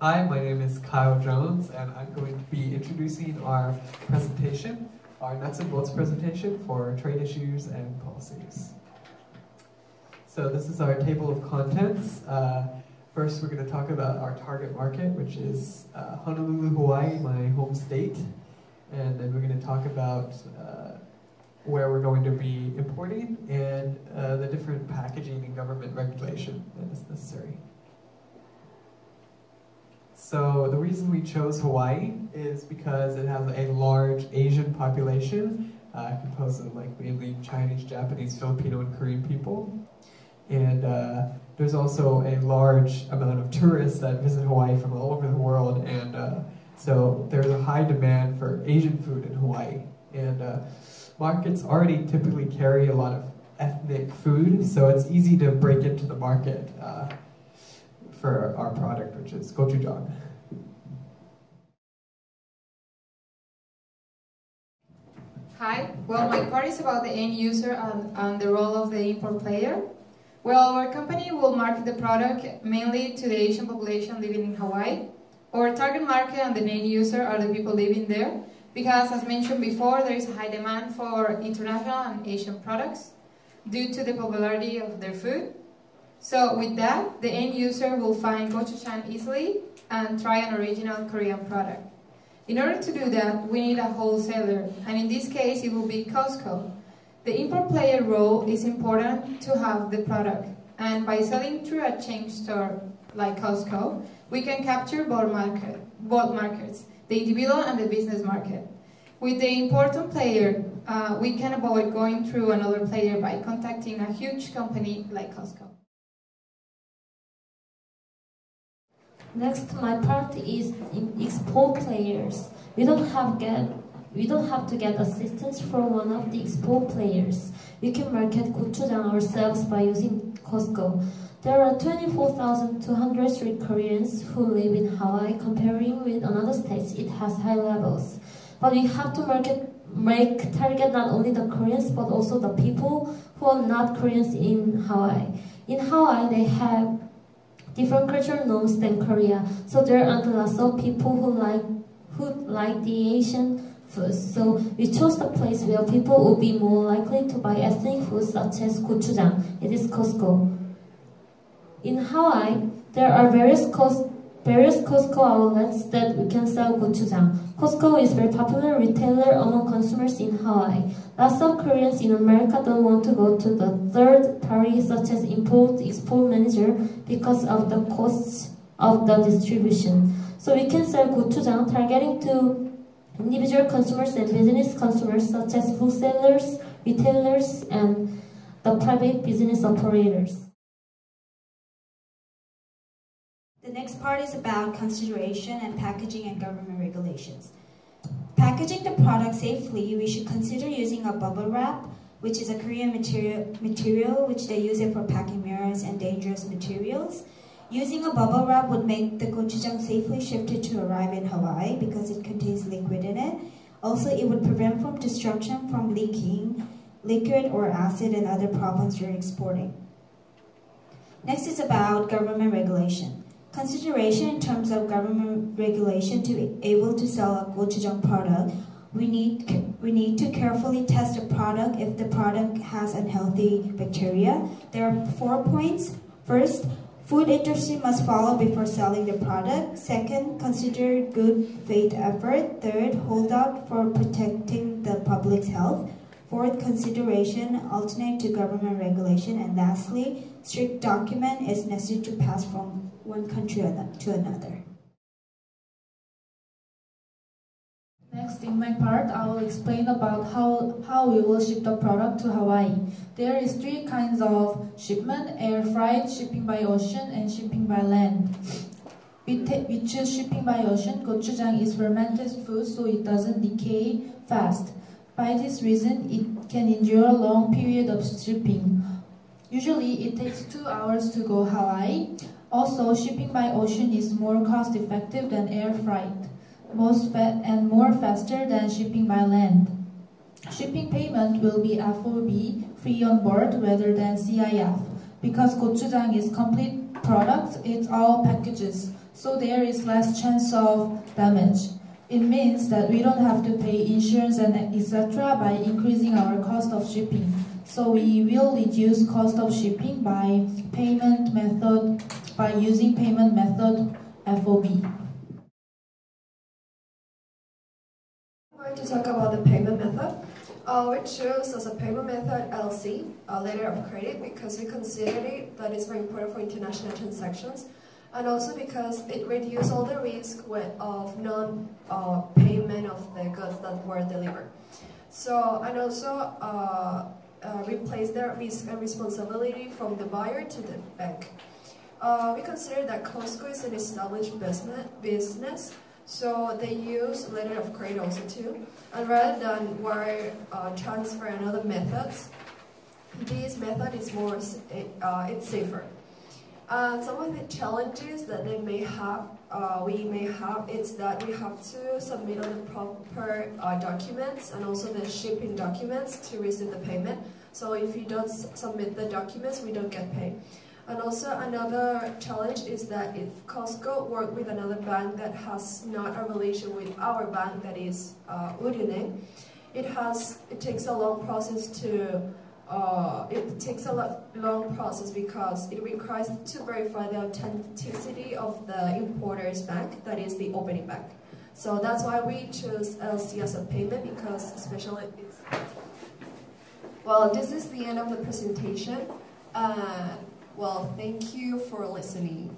Hi, my name is Kyle Jones, and I'm going to be introducing our presentation, our nuts and bolts presentation for trade issues and policies. So this is our table of contents. First, we're going to talk about our target market, which is Honolulu, Hawaii, my home state. And then we're going to talk about where we're going to be importing and the different packaging and government regulation that is necessary. So the reason we chose Hawaii is because it has a large Asian population, composed of mainly Chinese, Japanese, Filipino, and Korean people. And there's also a large amount of tourists that visit Hawaii from all over the world, and so there's a high demand for Asian food in Hawaii. And markets already typically carry a lot of ethnic food, so it's easy to break into the market for our product, which is gochujang. Hi, well, my part is about the end user and the role of the import player. Well, our company will market the product mainly to the Asian population living in Hawaii. Our target market and the end user are the people living there, because as mentioned before, there is a high demand for international and Asian products due to the popularity of their food. So with that, the end user will find gochujang easily and try an original Korean product. In order to do that, we need a wholesaler, and in this case, it will be Costco. The import player role is important to have the product, and by selling through a chain store like Costco, we can capture both markets, the individual and the business market. With the important player, we can avoid going through another player by contacting a huge company like Costco. Next, my part is export players. We don't have to get assistance from one of the export players. We can market gochujang ourselves by using Costco. There are 24,200 street Koreans who live in Hawaii. Comparing with another states, it has high levels. But we have to target not only the Koreans but also the people who are not Koreans in Hawaii. In Hawaii, they have different cultural norms than Korea, so there are lots of people who like the Asian foods. So we chose the place where people would be more likely to buy ethnic foods such as gochujang. It is Costco. In Hawaii, there are various Costco outlets that we can sell gochujang. Costco is a very popular retailer among consumers in Hawaii. Lots of Koreans in America don't want to go to the third party such as import-export manager because of the costs of the distribution. So we can sell gochujang targeting to individual consumers and business consumers such as wholesalers, retailers, and the private business operators. The next part is about consideration and packaging and government regulations. Packaging the product safely, we should consider using a bubble wrap, which is a Korean material which they use it for packing mirrors and dangerous materials. Using a bubble wrap would make the gochujang safely shifted to arrive in Hawaii because it contains liquid in it. Also, it would prevent from destruction from leaking liquid or acid and other problems during exporting. Next is about government regulation. Consideration in terms of government regulation to be able to sell a gochujang product, we need to carefully test the product if the product has unhealthy bacteria. There are 4 points. First, food industry must follow before selling the product. Second, consider good faith effort. Third, hold out for protecting the public's health. Fourth, consideration alternate to government regulation. And lastly, strict document is necessary to pass from one country to another. Next, in my part, I will explain about how we will ship the product to Hawaii. There is 3 kinds of shipment: air freight, shipping by ocean, and shipping by land. We choose shipping by ocean. Gochujang is fermented food, so it doesn't decay fast. By this reason, it can endure a long period of shipping. Usually, it takes 2 hours to go Hawaii. Also, shipping by ocean is more cost-effective than air freight, and more faster than shipping by land. Shipping payment will be FOB, free on board, rather than CIF. Because gochujang is complete product, it's all packages. so there is less chance of damage. It means that we don't have to pay insurance and etc. by increasing our cost of shipping. So we will reduce cost of shipping by using payment method FOB. I'm going to talk about the payment method. We choose as a payment method LC, a letter of credit, because we consider it that it's very important for international transactions, and also because it reduces all the risk of non-payment of the goods that were delivered. So, and also replace the risk and responsibility from the buyer to the bank. We consider that Costco is an established business, so they use letter of credit also too. And rather than wire transfer and other methods, this method is more, it's safer. Some of the challenges that we may have, is that we have to submit all the proper documents and also the shipping documents to receive the payment. So if you don't submit the documents, we don't get paid. And also another challenge is that if Costco work with another bank that has not a relation with our bank, that is Udine, it takes a long process because it requires to verify the authenticity of the importer's bank, that is the opening bank. So that's why we choose LC as a payment, because especially it's... Well, this is the end of the presentation. Well, thank you for listening.